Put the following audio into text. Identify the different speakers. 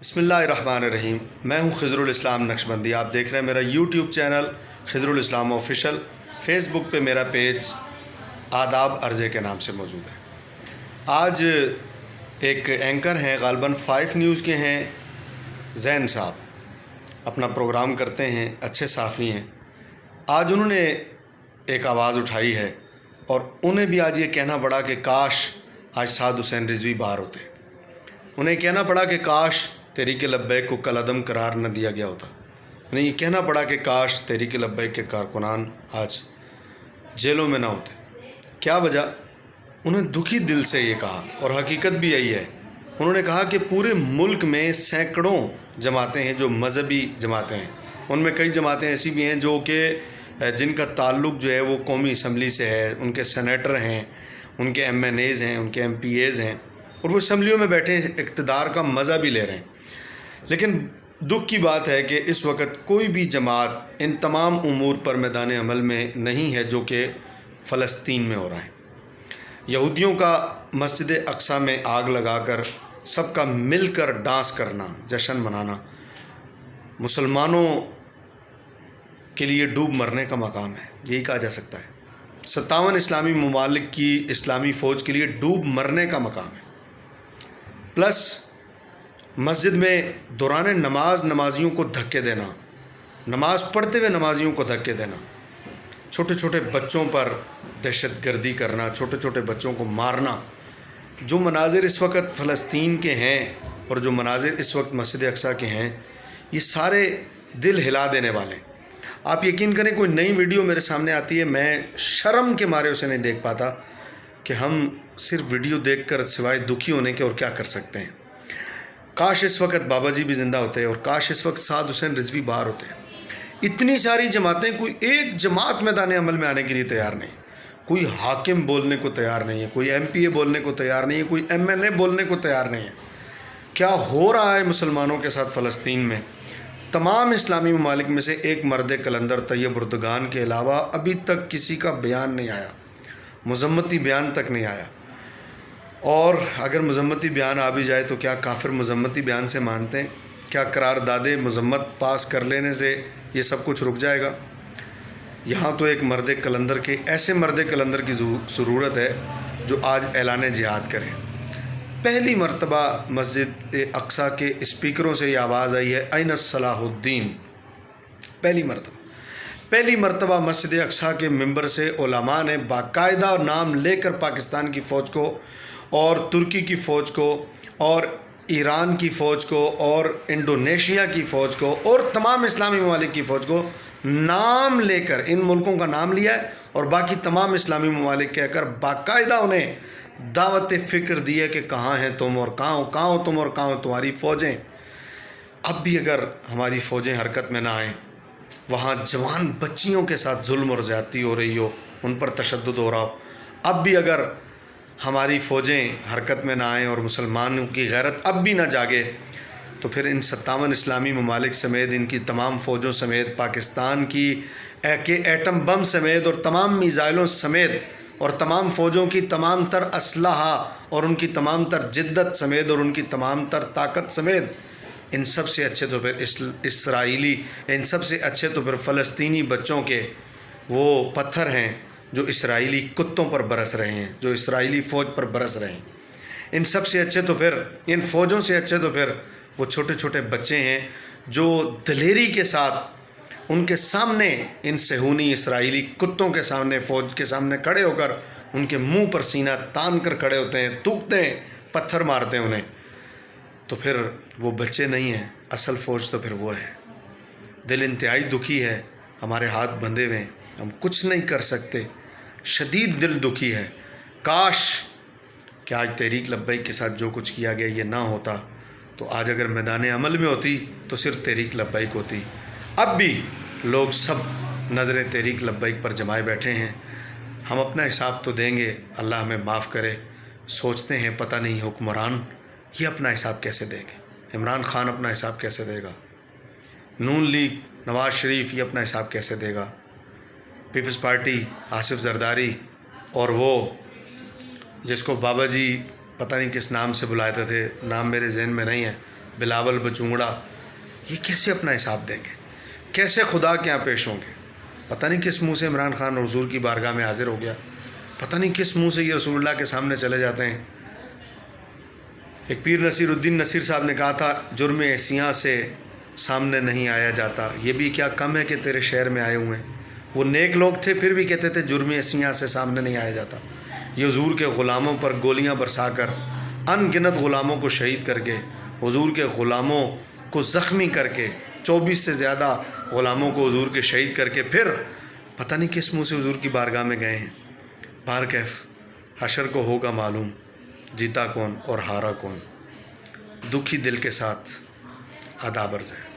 Speaker 1: بسم اللہ الرحمن الرحیم۔ میں ہوں خضر الاسلام نقشبندی۔ آپ دیکھ رہے ہیں میرا یوٹیوب چینل خضر الاسلام آفیشیل۔ فیس بک پہ میرا پیج آداب عرضے کے نام سے موجود ہے۔ آج ایک اینکر ہیں، غالباً 5 نیوز کے ہیں، زین صاحب اپنا پروگرام کرتے ہیں، اچھے صحافی ہیں۔ آج انہوں نے ایک آواز اٹھائی ہے اور انہیں بھی آج یہ کہنا پڑا کہ کاش آج سعد حسین رضوی باہر ہوتے۔ انہیں کہنا پڑا کہ کاش تحریک لبیک کو کالعدم قرار نہ دیا گیا ہوتا۔ انہیں یہ کہنا پڑا کہ کاش تحریک لبیک کے کارکنان آج جیلوں میں نہ ہوتے۔ کیا وجہ؟ انہیں دکھی دل سے یہ کہا، اور حقیقت بھی یہی ہے۔ انہوں نے کہا کہ پورے ملک میں سینکڑوں جماعتیں ہیں جو مذہبی جماعتیں ہیں، ان میں کئی جماعتیں ایسی بھی ہیں جو کہ جن کا تعلق جو ہے وہ قومی اسمبلی سے ہے، ان کے سینیٹر ہیں، ان کے ایم این ایز ہیں، ان کے ایم پی ایز ہیں، اور وہ اسمبلیوں میں بیٹھے اقتدار کا مزہ بھی لے رہے ہیں۔ لیکن دکھ کی بات ہے کہ اس وقت کوئی بھی جماعت ان تمام امور پر میدان عمل میں نہیں ہے جو کہ فلسطین میں ہو رہا ہے۔ یہودیوں کا مسجد اقصیٰ میں آگ لگا کر سب کا مل کر ڈانس کرنا، جشن منانا، مسلمانوں کے لیے ڈوب مرنے کا مقام ہے، یہی کہا جا سکتا ہے۔ 57 اسلامی ممالک کی اسلامی فوج کے لیے ڈوب مرنے کا مقام ہے۔ پلس مسجد میں دوران نماز نمازیوں کو دھکے دینا، نماز پڑھتے ہوئے نمازیوں کو دھکے دینا، چھوٹے چھوٹے بچوں پر دہشت گردی کرنا، چھوٹے چھوٹے بچوں کو مارنا، جو مناظر اس وقت فلسطین کے ہیں اور جو مناظر اس وقت مسجد اقصیٰ کے ہیں، یہ سارے دل ہلا دینے والے ہیں۔ آپ یقین کریں، کوئی نئی ویڈیو میرے سامنے آتی ہے، میں شرم کے مارے اسے نہیں دیکھ پاتا کہ ہم صرف ویڈیو دیکھ کر سوائے دکھی ہونے کے اور کیا کر سکتے ہیں۔ کاش اس وقت بابا جی بھی زندہ ہوتے اور کاش اس وقت سعد حسین رضوی باہر ہوتے۔ اتنی ساری جماعتیں، کوئی ایک جماعت میدان عمل میں آنے کے لیے تیار نہیں، کوئی حاکم بولنے کو تیار نہیں ہے، کوئی ایم پی اے بولنے کو تیار نہیں ہے، کوئی ایم این اے بولنے کو تیار نہیں ہے۔ کیا ہو رہا ہے مسلمانوں کے ساتھ فلسطین میں؟ تمام اسلامی ممالک میں سے ایک مرد کلندر طیب اردگان کے علاوہ ابھی تک کسی کا بیان نہیں آیا، مذمتی بیان تک نہیں آیا۔ اور اگر مذمتی بیان آ بھی جائے تو کیا کافر مذمتی بیان سے مانتے ہیں؟ کیا قرارداد مذمت پاس کر لینے سے یہ سب کچھ رک جائے گا؟ یہاں تو ایک مرد کلندر کے، ایسے مرد کلندر کی ضرورت ہے جو آج اعلان جہاد کرے۔ پہلی مرتبہ مسجد اقصیٰ کے اسپیکروں سے یہ آواز آئی ہے، این صلاح الدین۔ پہلی مرتبہ مسجد اقصیٰ کے ممبر سے علماء نے باقاعدہ نام لے کر پاکستان کی فوج کو اور ترکی کی فوج کو اور ایران کی فوج کو اور انڈونیشیا کی فوج کو اور تمام اسلامی ممالک کی فوج کو نام لے کر، ان ملکوں کا نام لیا ہے اور باقی تمام اسلامی ممالک کہہ کر باقاعدہ انہیں دعوت فکر دی ہے کہ کہاں ہیں تم اور کہاں ہو تم اور کہاں ہو تمہاری فوجیں۔ اب بھی اگر ہماری فوجیں حرکت میں نہ آئیں، وہاں جوان بچیوں کے ساتھ ظلم اور زیادتی ہو رہی ہو، ان پر تشدد ہو رہا ہو، اب بھی اگر ہماری فوجیں حرکت میں نہ آئیں اور مسلمانوں کی غیرت اب بھی نہ جاگے، تو پھر ان 57 اسلامی ممالک سمیت، ان کی تمام فوجوں سمیت، پاکستان کی ایٹم بم سمیت اور تمام میزائلوں سمیت اور تمام فوجوں کی تمام تر اسلحہ اور ان کی تمام تر جدت سمیت اور ان کی تمام تر طاقت سمیت، ان سب سے اچھے تو پھر اسرائیلی، ان سب سے اچھے تو پھر فلسطینی بچوں کے وہ پتھر ہیں جو اسرائیلی کتوں پر برس رہے ہیں، جو اسرائیلی فوج پر برس رہے ہیں۔ ان سب سے اچھے تو پھر، ان فوجوں سے اچھے تو پھر وہ چھوٹے چھوٹے بچے ہیں جو دلیری کے ساتھ ان کے سامنے، ان صہیونی اسرائیلی کتوں کے سامنے، فوج کے سامنے کھڑے ہو کر ان کے منہ پر سینہ تان کر کھڑے ہوتے ہیں، تھوکتے ہیں، پتھر مارتے ہیں انہیں۔ تو پھر وہ بچے نہیں ہیں، اصل فوج تو پھر وہ ہے۔ دل انتہائی دکھی ہے، ہمارے ہاتھ بندھے ہوئے ہیں، ہم کچھ نہیں کر سکتے، شدید دل دکھی ہے۔ کاش کہ آج تحریک لبیک کے ساتھ جو کچھ کیا گیا یہ نہ ہوتا، تو آج اگر میدان عمل میں ہوتی تو صرف تحریک لبیک ہوتی۔ اب بھی لوگ سب نظریں تحریک لبیک پر جمائے بیٹھے ہیں۔ ہم اپنا حساب تو دیں گے، اللہ ہمیں معاف کرے۔ سوچتے ہیں پتہ نہیں حکمران یہ اپنا حساب کیسے دیں گے، عمران خان اپنا حساب کیسے دے گا، نون لیگ نواز شریف یہ اپنا حساب کیسے دے گا، پیپلز پارٹی آصف زرداری اور وہ جس کو بابا جی پتہ نہیں کس نام سے بلاتے تھے، نام میرے ذہن میں نہیں ہے، بلاول بچونگڑا، یہ کیسے اپنا حساب دیں گے؟ کیسے خدا کے یہاں پیش ہوں گے؟ پتہ نہیں کس منہ سے عمران خان حضور کی بارگاہ میں حاضر ہو گیا، پتہ نہیں کس منہ سے یہ رسول اللہ کے سامنے چلے جاتے ہیں۔ ایک پیر نصیر الدین نصیر صاحب نے کہا تھا، جرم ایسیاں سے سامنے نہیں آیا جاتا، یہ بھی کیا کم ہے کہ تیرے شہر میں آئے ہوئے ہیں۔ وہ نیک لوگ تھے پھر بھی کہتے تھے جرم ایسیاں سے سامنے نہیں آیا جاتا۔ یہ حضور کے غلاموں پر گولیاں برسا کر، ان گنت غلاموں کو شہید کر کے، حضور کے غلاموں کو زخمی کر کے، 24 سے زیادہ غلاموں کو حضور کے شہید کر کے، پھر پتہ نہیں کس منہ سے حضور کی بارگاہ میں گئے ہیں۔ بہرکیف حشر کو ہوگا معلوم جیتا کون اور ہارا کون۔ دکھی دل کے ساتھ آداب عرض ہے۔